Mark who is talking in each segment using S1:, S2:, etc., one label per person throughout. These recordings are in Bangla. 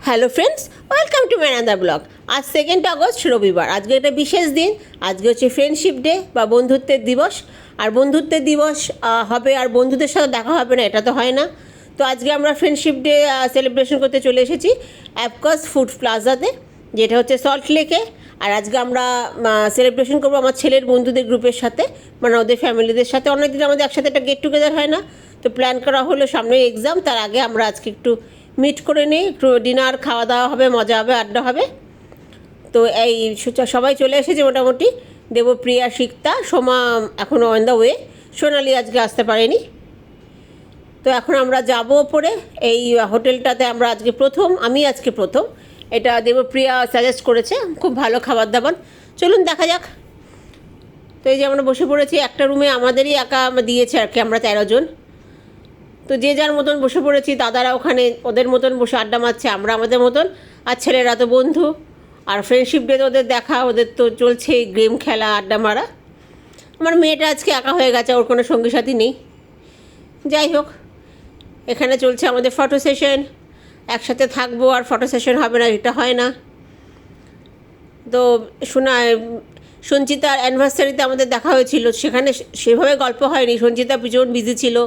S1: Hello friends, welcome to my another blog. আজ 2 আগস্ট রবিবার। আজকে একটা বিশেষ দিন। আজকে হচ্ছে ফ্রেন্ডশিপ ডে বা বন্ধুত্বের দিবস। আর বন্ধুত্বের দিবস হবে আর বন্ধুদের সাথে দেখা হবে না, এটা তো হয় না। তো আজকে আমরা ফ্রেন্ডশিপ ডে সেলিব্রেশন করতে চলে এসেছি অ্যাপকাস ফুড প্লাজাতে, যেটা হচ্ছে সল্ট লেকে। আর আজকে আমরা সেলিব্রেশন করবো আমার ছেলের বন্ধুদের গ্রুপের সাথে, মানে ওদের ফ্যামিলিদের সাথে। অনেকদিন আমাদের একসাথে একটা গেট টুগেদার হয় না, তো প্ল্যান করা হলো সামনে এক্সাম, তার আগে আমরা আজকে একটু মিট করে নিই, একটু ডিনার খাওয়া দাওয়া হবে, মজা হবে, আড্ডা হবে। তো এই সবাই চলে এসেছে মোটামুটি। দেবপ্রিয়া, সিক্তা, সোমা এখনও অন দ্য ওয়ে, সোনালি আজকে আসতে পারেনি। তো এখন আমরা যাব ওপরে এই হোটেলটাতে। আমরা আমি আজকে প্রথম, এটা দেবপ্রিয়া সাজেস্ট করেছে, খুব ভালো খাবার দাবার। চলুন দেখা যাক। তো এই যে আমরা বসে পড়েছি একটা রুমে, আমাদেরই একা দিয়েছে আর কি, আমরা 13 জন। তো যে যার মতন বসে পড়েছি, দাদারা ওখানে ওদের মতন বসে আড্ডা মারছে, আমরা আমাদের মতন। আর ছেলেরা তো বন্ধু, আর ফ্রেন্ডশিপ ডে ওদের দেখা, ওদের তো চলছে গেম খেলা, আড্ডা মারা। আমার মেয়েটা আজকে একা হয়ে গেছে, ওর কোনো সঙ্গী সাথী নেই। যাই হোক, এখানে চলছে আমাদের ফটো সেশন। একসাথে থাকবো আর ফটো সেশন হবে না, এটা হয় না। তো সঞ্চিতার অ্যানিভার্সারিতে আমাদের দেখা হয়েছিল, সেখানে সেভাবে গল্প হয়নি। সঞ্চিতা ভীষণ বিজি ছিল,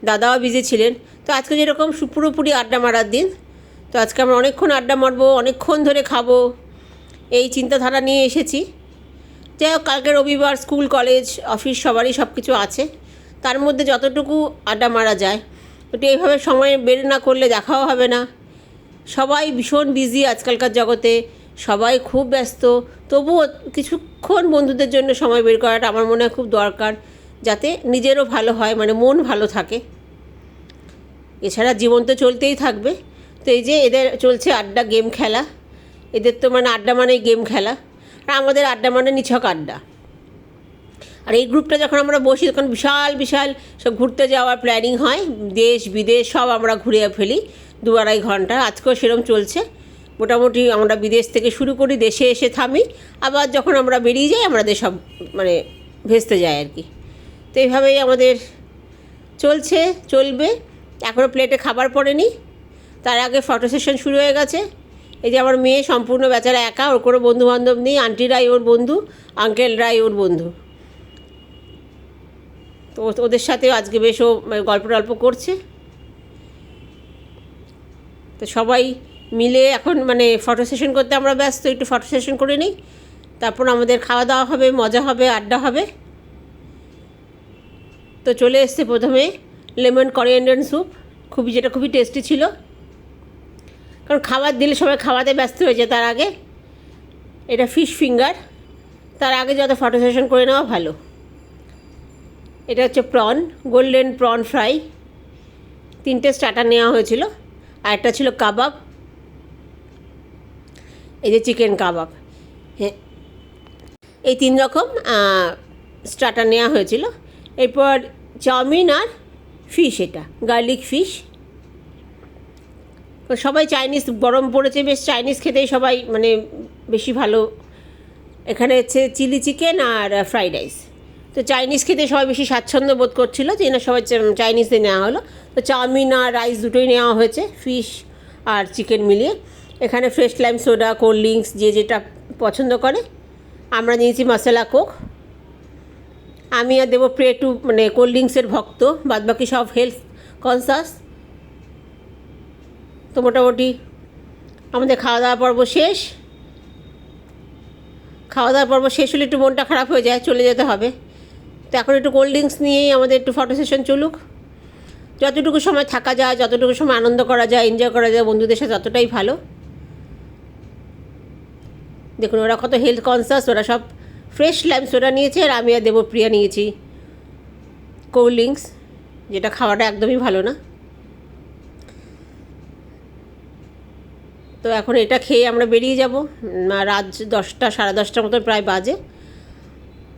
S1: দাদাও বিজি ছিলেন। তো আজকে যেরকম পুরোপুরি আড্ডা মারার দিন, তো আজকে আমরা অনেকক্ষণ আড্ডা মারবো, অনেকক্ষণ ধরে খাবো, এই চিন্তাধারা নিয়ে এসেছি। যাই হোক, কালকে রবিবার, স্কুল কলেজ অফিস সবারই সব কিছু আছে, তার মধ্যে যতটুকু আড্ডা মারা যায়। ওটা এইভাবে সময় বের না করলে দেখাও হবে না। সবাই ভীষণ বিজি আজকালকার জগতে, সবাই খুব ব্যস্ত। তবুও কিছুক্ষণ বন্ধুদের জন্য সময় বের করাটা আমার মনে হয় খুব দরকার, যাতে নিজেরও ভালো হয়, মানে মন ভালো থাকে। এছাড়া জীবন তো চলতেই থাকবে। তো এই যে এদের চলছে আড্ডা, গেম খেলা। এদের তো মানে আড্ডা মানেই গেম খেলা, আর আমাদের আড্ডা মানে নিছক আড্ডা। আর এই গ্রুপটা যখন আমরা বসি, তখন বিশাল বিশাল সব ঘুরতে যাওয়ার প্ল্যানিং হয়, দেশ বিদেশ সব আমরা ঘুরে ফেলি 2-2.5 ঘন্টা। আজকেও সেরকম চলছে। মোটামুটি আমরা বিদেশ থেকে শুরু করি, দেশে এসে থামি, আবার যখন আমরা বেরিয়ে যাই আমাদের সব মানে ভেস্তে যায় আর কি। তো এইভাবেই আমাদের চলবে। এখনও প্লেটে খাবার পড়েনি, তার আগে ফটো সেশন শুরু হয়ে গেছে। এই যে আমার মেয়ে সম্পূর্ণ বেচারা একা, ওর কোনো বন্ধুবান্ধব নেই। আন্টিরাই ওর বন্ধু, আঙ্কেলরাই ওর বন্ধু। তো ওদের সাথেও আজকে বেশ ও গল্প টল্প করছে। তো সবাই মিলে এখন মানে ফটো সেশন করতে আমরা ব্যস্ত, একটু ফটো সেশন করে নিই, তারপর আমাদের খাওয়া দাওয়া হবে, মজা হবে, আড্ডা হবে। তো চলে এসছে প্রথমে লেমন কোরিয়ান্ডার স্যুপ, যেটা খুবই টেস্টি ছিল। কারণ খাবার দিলে সবাই খাওয়াতে ব্যস্ত হয়েছে, তার আগে এটা ফিশ ফিঙ্গার, তার আগে যত ফটো সেশন করে নেওয়া ভালো। এটা হচ্ছে প্রন, গোল্ডেন প্রন ফ্রাই, 3টে স্টার্টার নেওয়া হয়েছিল। আর একটা ছিল কাবাব, এই যে চিকেন কাবাব। হ্যাঁ, এই 3 রকম স্টার্টার নেওয়া হয়েছিল। এরপর চাউমিন আর ফিশ, এটা গার্লিক ফিশ। সবাই চাইনিজ, গরম পড়েছে বেশ, চাইনিজ খেতেই সবাই মানে বেশি ভালো। এখানে হচ্ছে চিলি চিকেন আর ফ্রাইড রাইস। তো চাইনিজ খেতে সবাই বেশি স্বাচ্ছন্দ্য বোধ করছিল, যে না সবাই চাইনিজে নেওয়া হলো। তো চাউমিন আর রাইস দুটোই নেওয়া হয়েছে, ফিশ আর চিকেন মিলিয়ে। এখানে fresh lime soda, cold drinks, যে যেটা পছন্দ করে। আমরা নিয়েছি মশলা কোক। আমি আর দেবপ্রিয়া একটু মানে কোল্ড ড্রিঙ্কসের ভক্ত, বাদবাকি সব হেলথ কনসাস। তো মোটামুটি আমাদের খাওয়া দাওয়া পর্ব শেষ। খাওয়া দাওয়ার পর্ব শেষ হলে একটু মনটা খারাপ হয়ে যায়, চলে যেতে হবে। তো এখন একটু কোল্ড ড্রিঙ্কস নিয়েই আমাদের একটু ফটো সেশন চলুক। যতটুকু সময় থাকা যায়, যতটুকু সময় আনন্দ করা যায়, এনজয় করা যায় বন্ধুদের সাথে, ততটাই ভালো। দেখুন ওরা কত হেলথ কনসাস, ওরা সব ফ্রেশ লাইম সোডা নিয়েছে, আর আমি আর দেবপ্রিয়া নিয়েছি কোল্ড ড্রিঙ্কস, যেটা খাওয়াটা একদমই ভালো না। তো এখন এটা খেয়ে আমরা বেরিয়ে যাব। রাত 10টা, 10:30 মতো প্রায় বাজে।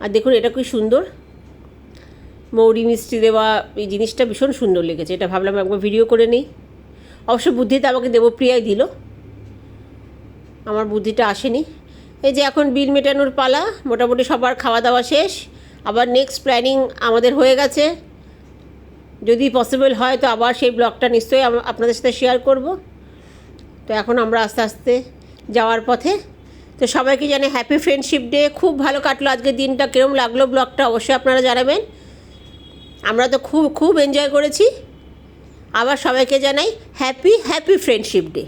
S1: আর দেখুন এটা খুব সুন্দর, মৌরি মিষ্টি দেওয়া, এই জিনিসটা ভীষণ সুন্দর লেগেছে। এটা ভাবলাম একবার ভিডিও করে নিই। অবশ্য বুদ্ধিটা আমাকে দেবপ্রিয়াই দিল, আমার বুদ্ধিটা আসেনি। এই যে এখন বিল মেটানোর পালা, মোটামুটি সবার খাওয়া দাওয়া শেষ। আবার নেক্সট প্ল্যানিং আমাদের হয়ে গেছে, যদি পসিবল হয় তো আবার সেই ব্লগটা নিশ্চয়ই আপনাদের সাথে শেয়ার করব। তো এখন আমরা আস্তে আস্তে যাওয়ার পথে। তো সবাইকে জানাই হ্যাপি ফ্রেন্ডশিপ ডে। খুব ভালো কাটলো আজকের দিনটা। কীরকম লাগলো ব্লগটা অবশ্যই আপনারা জানাবেন। আমরা তো খুব খুব এনজয় করেছি। আবার সবাইকে জানাই হ্যাপি ফ্রেন্ডশিপ ডে।